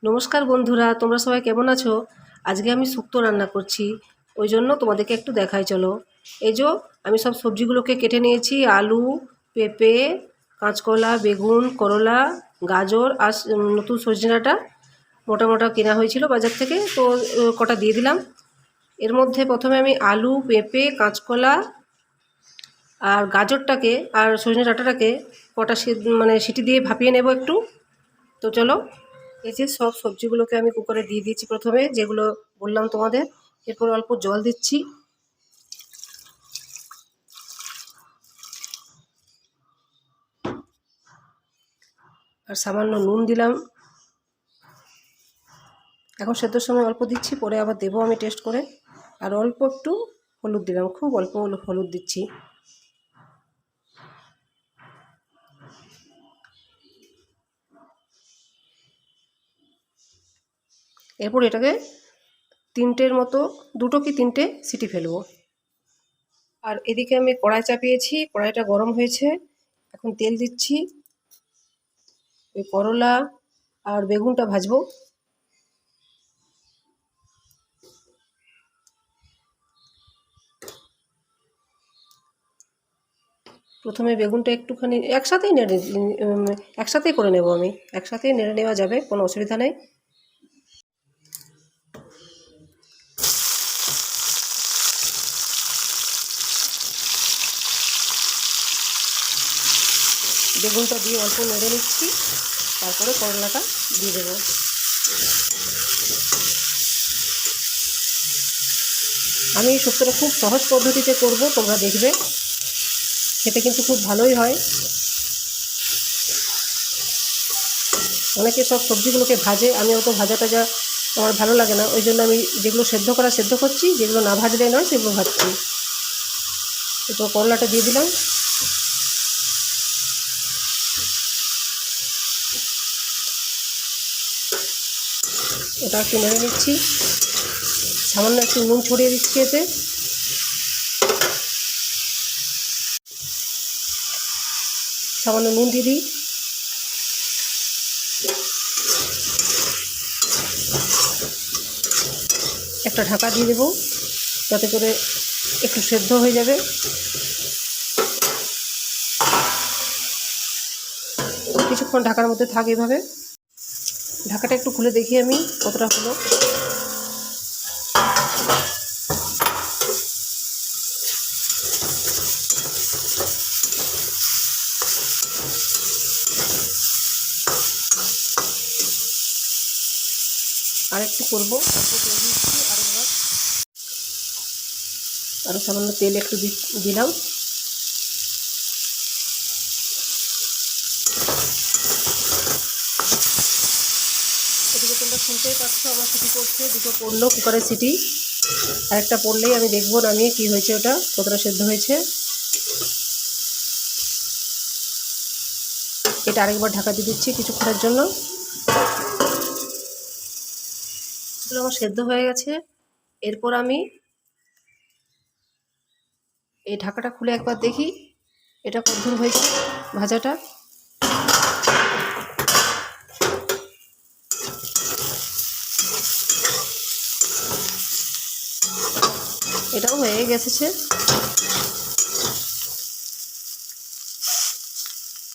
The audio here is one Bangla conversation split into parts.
নমস্কার বন্ধুরা, তোমরা সবাই কেমন আছো? আজকে আমি শুক্তো রান্না করছি, ওই জন্য তোমাদেরকে একটু দেখাই চলো। এই যে আমি সব সবজিগুলোকে কেটে নিয়েছি। আলু, পেঁপে, কাঁচকলা, বেগুন, করলা, গাজর আর নতুন সজনে ডাঁটা মোটা মোটা কেনা হয়েছিল বাজার থেকে, তো কটা দিয়ে দিলাম। এর মধ্যে প্রথমে আমি আলু, পেঁপে, কাঁচকলা আর গাজরটাকে আর সজনে ডাঁটাটাকে কটা সিটি দিয়ে ভাপিয়ে নেব একটু। তো চলো, এই যে সব সবজিগুলোকে আমি কুকারে দিয়ে দিয়েছি প্রথমে, যেগুলো বললাম তোমাদের। এরপর অল্প জল দিচ্ছি, আর সামান্য নুন দিলাম। এখন সেদ্ধর সময় অল্প দিচ্ছি, পরে আবার দেবো আমি টেস্ট করে। আর অল্প একটু হলুদ দিলাম, খুব অল্প হলুদ দিচ্ছি। এরপর এটাকে তিনটের মতো, দুটো কি তিনটে সিটি ফেলবো। আর এদিকে আমি কড়াই চাপিয়েছি, কড়াইটা গরম হয়েছে। এখন তেল দিচ্ছি, ওই করলা আর বেগুনটা ভাজবো। প্রথমে বেগুনটা একটুখানি একসাথেই করে নেব আমি। একসাথেই নেড়ে নেওয়া যাবে, কোনো অসুবিধা নেই। বেগুনটা দিয়ে অল্প নেড়ে নিচ্ছি, তারপরে করলাটা দিয়ে দেবো। আমি এই শুক্তোটা খুব সহজ পদ্ধতিতে করব, তোমরা দেখবে। খেতে কিন্তু খুব ভালোই হয়। অনেকে সব সবজিগুলোকে ভাজে, আমি অত ভাজা টাজা আমার ভালো লাগে না, ওই জন্য আমি যেগুলো সেদ্ধ করা সেদ্ধ করছি, যেগুলো না ভাজলে নয় সেগুলো ভাজছি। এরপর করলাটা দিয়ে দিলাম। এটা একটু নেড়ে নিচ্ছি, সামান্য একটু নুন ছড়িয়ে দিচ্ছি এতে। সামান্য নুন দিয়ে দিই। একটা ঢাকা দিয়ে দেবো, যাতে করে একটু সেদ্ধ হয়ে যাবে। কিছুক্ষণ ঢাকার মধ্যে থাক এভাবে। ঢাকাটা একটু খুলে দেখি আমি কতটা হলো। আর একটু করবো, আরও সামান্য তেল একটু দিলাম। এদিকে তোমরা শুনতেই পাচ্ছ আমার সিটি পড়ছে, দুটো পড়লো কুকারের সিটি। আর একটা পড়লেই আমি দেখবো নামিয়ে কী হয়েছে, ওটা কতটা সেদ্ধ হয়েছে। এটা আরেকবার ঢাকা দিয়ে দিচ্ছি কিছুক্ষণের জন্য। আমার সেদ্ধ হয়ে গেছে। এরপর আমি এই ঢাকাটা খুলে একবার দেখি এটা কতদূর হয়েছে ভাজাটা। এটাও হয়ে গেছে।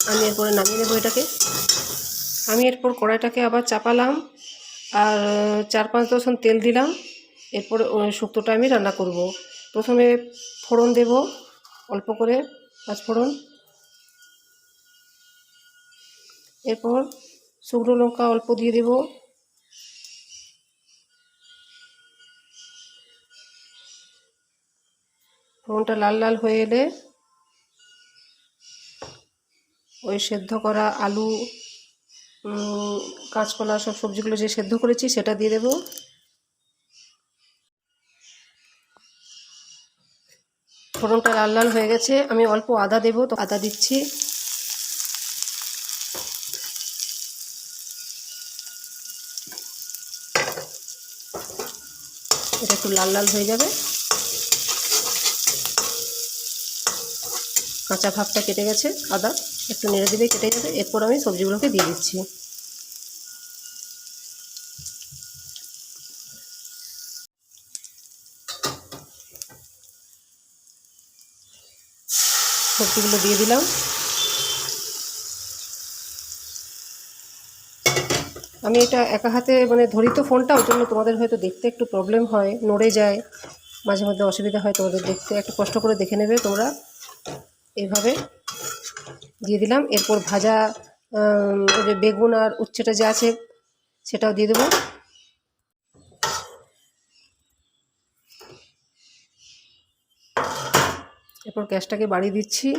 আমি এরপরে নামিয়ে নেবো এটাকে। আমি এরপর কড়াইটাকে আবার চাপালাম, আর 4-5 তেল দিলাম। এরপর শুক্তোটা আমি রান্না করব। প্রথমে ফোড়ন দেব, অল্প করে 5 ফোড়ন। এরপর শুকনো লঙ্কা অল্প দিয়ে দেব। ফোড়নটা লাল লাল হয়ে এলে ওই সেদ্ধ করা আলু, কাঁচকলা, সব সবজিগুলো যে সেদ্ধ করেছি সেটা দিয়ে দেব। ফোড়নটা লাল লাল হয়ে গেছে, আমি অল্প আদা দেব, তো আদা দিচ্ছি। এটা একটু লাল লাল হয়ে যাবে, কাঁচা ভাবটা কেটে গেছে। আদা একটু নেড়ে দিলেই কেটে যাবে। এরপর আমি সবজিগুলোকে দিয়ে দিচ্ছি। সবজিগুলো দিয়ে দিলাম। আমি এটা একা হাতে ধরি তো ফোনটা, ওই জন্য তোমাদের হয়তো দেখতে একটু প্রবলেম হয়, নড়ে যায়, মাঝে মধ্যে অসুবিধা হয় তোমাদের দেখতে। একটু কষ্ট করে দেখে নেবে তোমরা। এইভাবে দিয়ে দিলাম। এরপর ভাজা ওই যে বেগুন আর উচ্ছেটা যা আছে সেটাও দিয়ে দেবো। এরপর গ্যাসটাকে বাড়িয়ে দিচ্ছি।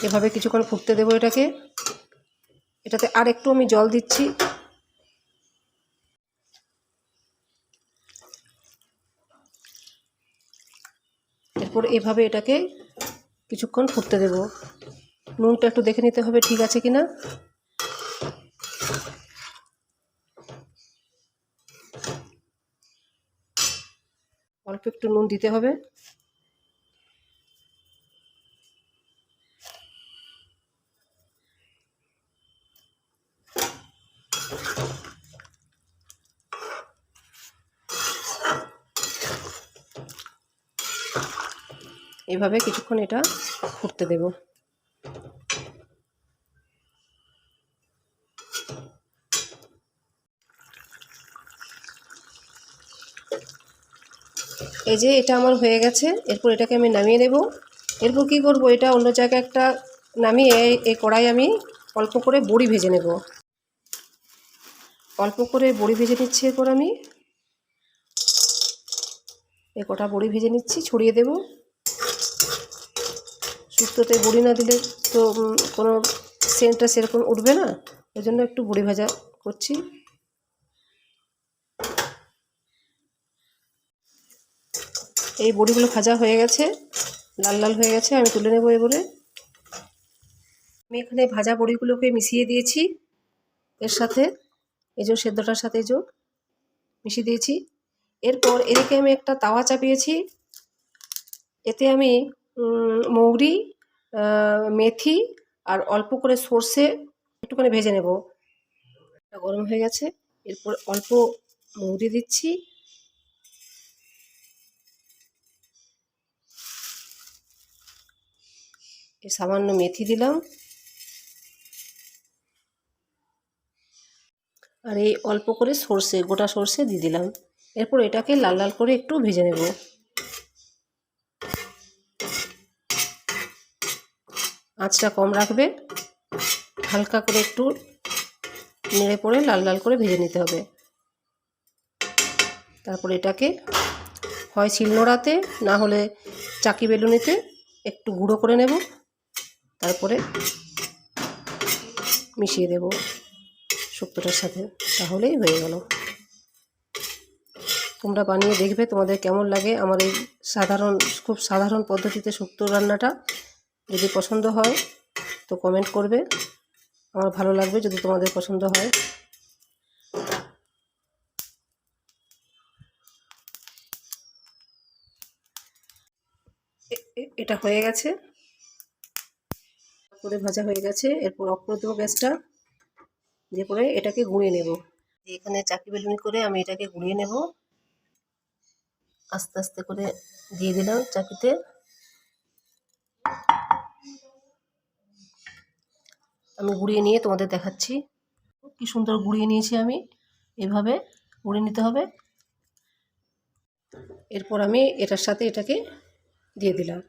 এভাবে কিছুক্ষণ ফুটতে দেবো এটাকে। এটাতে আর একটু আমি জল দিচ্ছি। এরপর এভাবে এটাকে কিছুক্ষণ ফুটতে দেব। নুনটা একটু দেখে নিতে হবে ঠিক আছে কিনা। অল্প একটু নুন দিতে হবে। এভাবে কিছুক্ষণ এটা ফুটতে দেব। এই যে এটা আমার হয়ে গেছে। এরপর এটাকে আমি নামিয়ে নেব। এরপর কি করব, এটা অন্য জায়গায় একটা নামিয়ে এই কড়াই আমি অল্প করে বড়ি ভেজে নেব। অল্প করে বড়ি ভেজে নিচ্ছি। এরপর আমি এই কটা বড়ি ভেজে নিচ্ছি, ছড়িয়ে দেব। শুক্তোতে বড়ি না দিলে তো কোনো সেন্টটা সেরকম উঠবে না, ওই জন্য একটু বড়ি ভাজা করছি। এই বড়িগুলো ভাজা হয়ে গেছে, লাল লাল হয়ে গেছে, আমি তুলে নেব। এবারে আমি এখানে ভাজা বড়িগুলোকে মিশিয়ে দিয়েছি এর সাথে, এই যে সেদ্ধটার সাথে এই যে মিশিয়ে দিয়েছি। এরপর এদিকে আমি একটা তাওয়া চাপিয়েছি। এতে আমি মৌরি, মেথি আর অল্প করে সর্ষে একটুখানি ভেজে নেব। গরম হয়ে গেছে। এরপর অল্প মৌরি দিচ্ছি, সামান্য মেথি দিলাম, আর এই অল্প করে সর্ষে, গোটা সর্ষে দিয়ে দিলাম। এরপর এটাকে লাল লাল করে একটু ভেজে নেব। আঁচটা কম রাখবে, হালকা করে একটু নেড়ে পড়ে লাল লাল করে ভেজে নিতে হবে। তারপর এটাকে হয় শিলনোড়াতে না হলে চাকি বেলুনিতে একটু গুঁড়ো করে নেব। তারপরে মিশিয়ে দেব শুক্তোটার সাথে, তাহলেই হয়ে গেল। তোমরা বানিয়ে দেখবে তোমাদের কেমন লাগে আমার এই খুব সাধারণ পদ্ধতিতে শুক্তো রান্নাটা। যদি পছন্দ হয় তো কমেন্ট করবে, আমার ভালো লাগবে যদি তোমাদের পছন্দ হয়। এটা হয়ে গেছে, করে ভাজা হয়ে গেছে। এরপর অফ করে দেবো গ্যাসটা, দিয়ে করে এটাকে গুঁড়িয়ে নেব। এখানে চাকি বেলুনি করে আমি এটাকে গুঁড়িয়ে নেব। আস্তে আস্তে করে দিয়ে দিলাম চাকিতে। আমি গুঁড়িয়ে নিয়ে তোমাদের দেখাচ্ছি কি সুন্দর গুঁড়িয়ে নিয়েছি আমি। এভাবে গুঁড়িয়ে নিতে হবে। এরপর আমি এটার সাথে এটাকে দিয়ে দিলাম।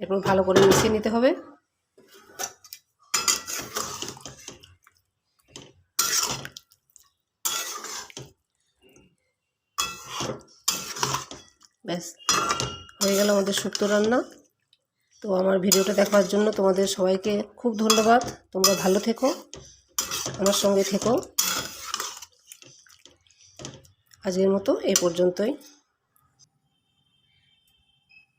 এরপর ভালো করে মিশিয়ে নিতে হবে। ব্যাস হয়ে গেল আমাদের শুক্তো রান্না। তো আমার ভিডিওটা দেখার জন্য তোমাদের সবাইকে খুব ধন্যবাদ। তোমরা ভালো থেকো, আমার সঙ্গে থেকো। আজকের মতো এই পর্যন্তই।